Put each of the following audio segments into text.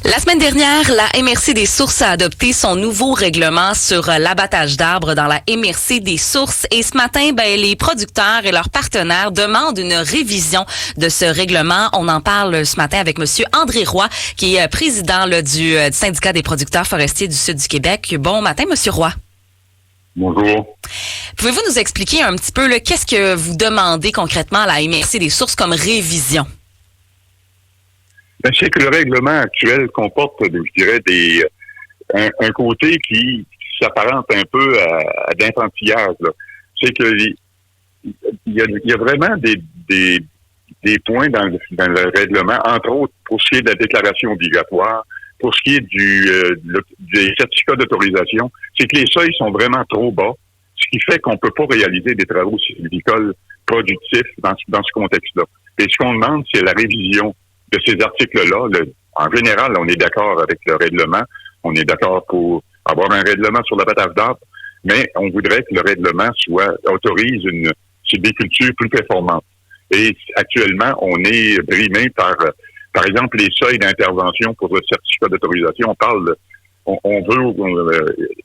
La semaine dernière, la MRC des Sources a adopté son nouveau règlement sur l'abattage d'arbres dans la MRC des Sources. Et ce matin, les producteurs et leurs partenaires demandent une révision de ce règlement. On en parle ce matin avec Monsieur André Roy, qui est président du syndicat des producteurs forestiers du Sud du Québec. Bon matin, Monsieur Roy. Bonjour. Pouvez-vous nous expliquer un petit peu qu'est-ce que vous demandez concrètement à la MRC des Sources comme révision? C'est que le règlement actuel comporte, je dirais, un côté qui s'apparente un peu à d'infantillage. C'est que il y a vraiment des points dans le règlement, entre autres pour ce qui est de la déclaration obligatoire, pour ce qui est des certificats d'autorisation, c'est que les seuils sont vraiment trop bas, ce qui fait qu'on peut pas réaliser des travaux sylvicoles productifs dans ce contexte-là. Et ce qu'on demande, c'est la révision de ces articles-là. En général, on est d'accord avec le règlement. On est d'accord pour avoir un règlement sur l'abattage d'arbres, mais on voudrait que le règlement autorise une sylviculture plus performante. Et actuellement, on est brimé par exemple, les seuils d'intervention pour le certificat d'autorisation. On veut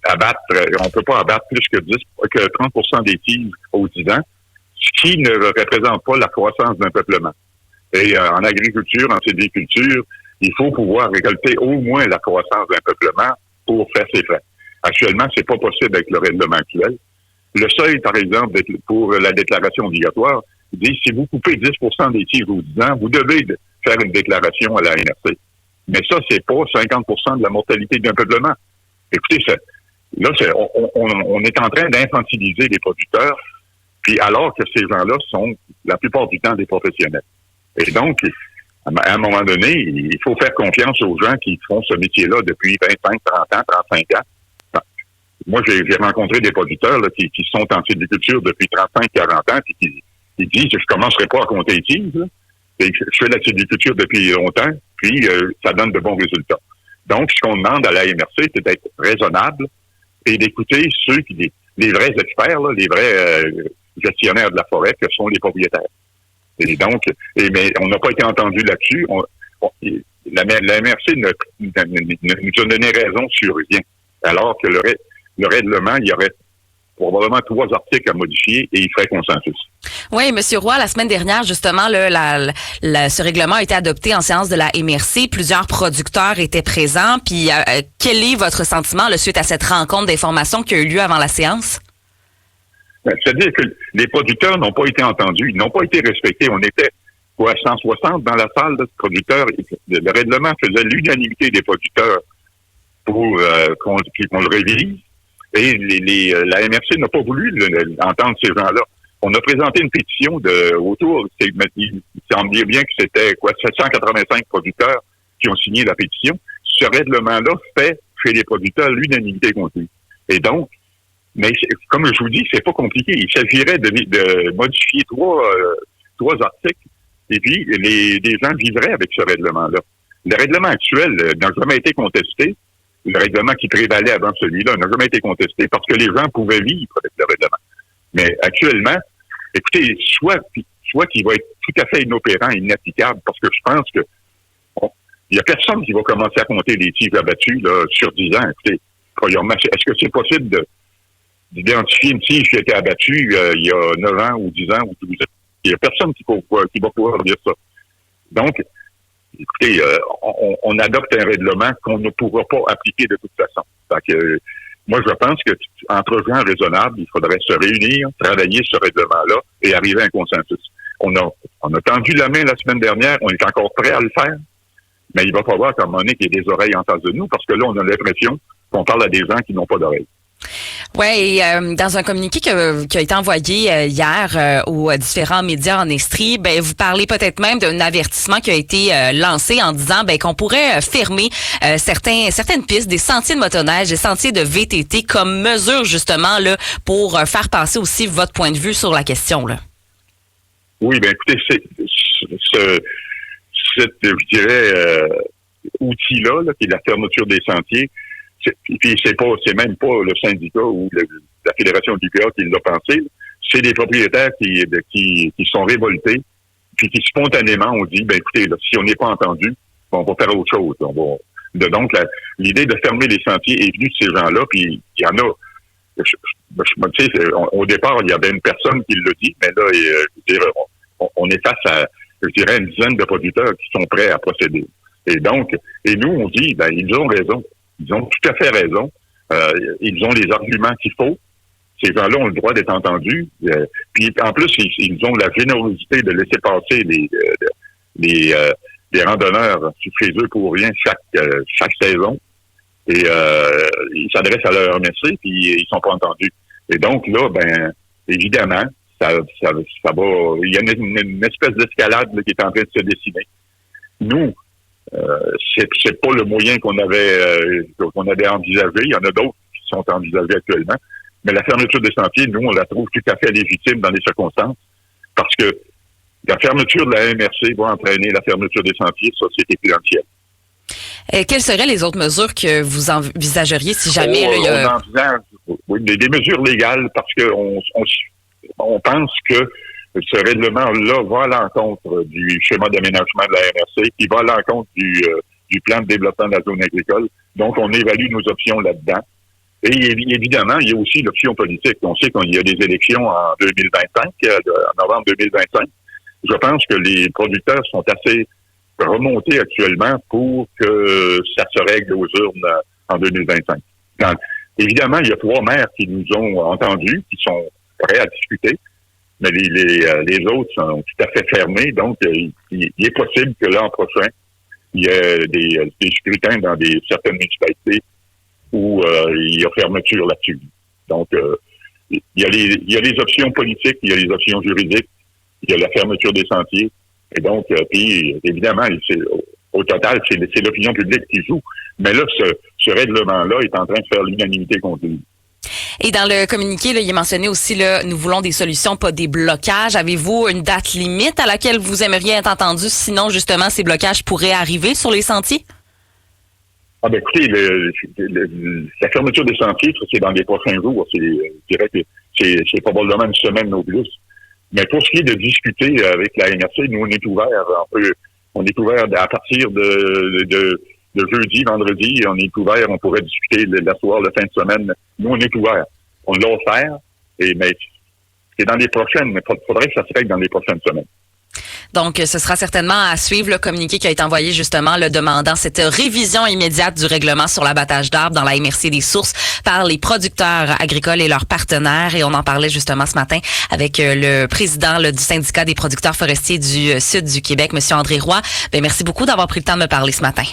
abattre, on peut pas abattre plus que 30% des tiges aux 10 ans, ce qui ne représente pas la croissance d'un peuplement. Et en agriculture, en sylviculture, il faut pouvoir récolter au moins la croissance d'un peuplement pour faire ses frais. Actuellement, c'est pas possible avec le règlement actuel. Le seuil, par exemple, pour la déclaration obligatoire, dit si vous coupez 10% des tiges aux 10 ans, vous devez faire une déclaration à la NRC. Mais ça, c'est pas 50% de la mortalité d'un peuplement. Écoutez, on est en train d'infantiliser les producteurs, puis alors que ces gens-là sont la plupart du temps des professionnels. Et donc, à un moment donné, il faut faire confiance aux gens qui font ce métier-là depuis 25, 30 ans, 35 ans. Moi, j'ai rencontré des producteurs là, qui sont en sylviculture depuis 35, 40 ans, puis qui disent « je commencerai pas à compter les tiges, et je fais la sylviculture depuis longtemps, puis ça donne de bons résultats. » Donc, ce qu'on demande à la MRC, c'est d'être raisonnable et d'écouter les vrais experts, là, les vrais gestionnaires de la forêt, que sont les propriétaires. Et donc, mais on n'a pas été entendu là-dessus. La MRC ne nous a donné raison sur rien. Alors que le règlement, il y aurait probablement 3 articles à modifier et il ferait consensus. Oui, Monsieur Roy, la semaine dernière, justement, ce règlement a été adopté en séance de la MRC. Plusieurs producteurs étaient présents. Puis, quel est votre sentiment suite à cette rencontre d'information qui a eu lieu avant la séance? C'est-à-dire que les producteurs n'ont pas été entendus, ils n'ont pas été respectés. On était 160 dans la salle de producteurs. Le règlement faisait l'unanimité des producteurs pour qu'on le révise. Et la MRC n'a pas voulu entendre ces gens-là. On a présenté une pétition il semblait bien que c'était 785 producteurs qui ont signé la pétition. Ce règlement-là fait chez les producteurs l'unanimité contre lui. Et donc, mais comme je vous dis, c'est pas compliqué. Il s'agirait de modifier trois articles et puis les gens vivraient avec ce règlement-là. Le règlement actuel n'a jamais été contesté. Le règlement qui prévalait avant celui-là n'a jamais été contesté parce que les gens pouvaient vivre avec le règlement. Mais actuellement, écoutez, soit qu'il va être tout à fait inopérant, inapplicable, parce que je pense que il y a personne qui va commencer à compter les tiges abattues là, sur 10 ans. Écoutez, est-ce que c'est possible d'identifier une tige qui a été abattue il y a 9 ans ou 10 ans ou 12 ans? Il y a personne qui va pouvoir dire ça. Donc, écoutez, on adopte un règlement qu'on ne pourra pas appliquer de toute façon. Donc, moi, je pense que entre gens raisonnables, il faudrait se réunir, travailler ce règlement-là et arriver à un consensus. On a tendu la main la semaine dernière, on est encore prêt à le faire, mais il va falloir qu'à un moment donné qu'il y ait des oreilles en face de nous, parce que là, on a l'impression qu'on parle à des gens qui n'ont pas d'oreilles. Oui, et dans un communiqué qui a été envoyé hier aux différents médias en Estrie, vous parlez peut-être même d'un avertissement qui a été lancé en disant qu'on pourrait fermer certaines pistes, des sentiers de motoneige, des sentiers de VTT comme mesure justement là pour faire passer aussi votre point de vue sur la question là. Oui, écoutez, je dirais outil-là, qui est la fermeture des sentiers. Puis c'est même pas le syndicat ou la fédération du PA qui l'a pensé. C'est des propriétaires qui sont révoltés, puis qui spontanément ont dit, écoutez, là, si on n'est pas entendu, on va faire autre chose. Donc, l'idée de fermer les sentiers est venue de ces gens-là, puis il y en a. Tu sais, au départ, il y avait une personne qui l'a dit, mais là, je veux dire, on est face à, je dirais, une dizaine de producteurs qui sont prêts à procéder. Et donc, nous, on dit, ben, ils ont raison. Ils ont tout à fait raison. Ils ont les arguments qu'il faut. Ces gens-là ont le droit d'être entendus. Puis, en plus, ils ont la générosité de laisser passer les randonneurs chez eux pour rien chaque saison. Et ils s'adressent à leur MRC, puis ils sont pas entendus. Et donc, là, ben, évidemment, ça va. Il y a une espèce d'escalade là, qui est en train de se dessiner. Nous, c'est pas le moyen qu'on avait envisagé. Il y en a d'autres qui sont envisagés actuellement. Mais la fermeture des sentiers, nous, on la trouve tout à fait légitime dans les circonstances, parce que la fermeture de la MRC va entraîner la fermeture des sentiers, ça, c'est évidentiel. Quelles seraient les autres mesures que vous envisageriez si jamais... On envisage des mesures légales, parce que on pense que ce règlement-là va à l'encontre du schéma d'aménagement de la MRC, qui va à l'encontre du plan de développement de la zone agricole. Donc, on évalue nos options là-dedans. Et évidemment, il y a aussi l'option politique. On sait qu'il y a des élections en 2025, en novembre 2025. Je pense que les producteurs sont assez remontés actuellement pour que ça se règle aux urnes en 2025. Donc, évidemment, il y a 3 maires qui nous ont entendus, qui sont prêts à discuter, mais les autres sont tout à fait fermés. Donc, il est possible que l'an prochain, il y ait des scrutins dans certaines municipalités où il y a fermeture là-dessus. Donc, il y a les options politiques, il y a les options juridiques, il y a la fermeture des sentiers. Et donc, puis évidemment, au total, c'est l'opinion publique qui joue. Mais là, ce règlement-là est en train de faire l'unanimité contre lui. Et dans le communiqué, là, il est mentionné aussi, là, nous voulons des solutions, pas des blocages. Avez-vous une date limite à laquelle vous aimeriez être entendu? Sinon, justement, ces blocages pourraient arriver sur les sentiers? Ah ben écoutez, la fermeture des sentiers, ça, c'est dans les prochains jours. Je dirais que c'est probablement une semaine au plus. Mais pour ce qui est de discuter avec la MRC, nous, on est ouvert. On est ouvert à partir de jeudi, vendredi. On est ouvert. On pourrait discuter la soirée, la fin de semaine. Nous, on est ouvert. On l'a offert. Mais c'est dans les prochaines. Mais il faudrait que ça se règle dans les prochaines semaines. Donc, ce sera certainement à suivre le communiqué qui a été envoyé justement, le demandant cette révision immédiate du règlement sur l'abattage d'arbres dans la MRC des Sources par les producteurs agricoles et leurs partenaires. Et on en parlait justement ce matin avec le président du syndicat des producteurs forestiers du sud du Québec, Monsieur André Roy. Bien, merci beaucoup d'avoir pris le temps de me parler ce matin.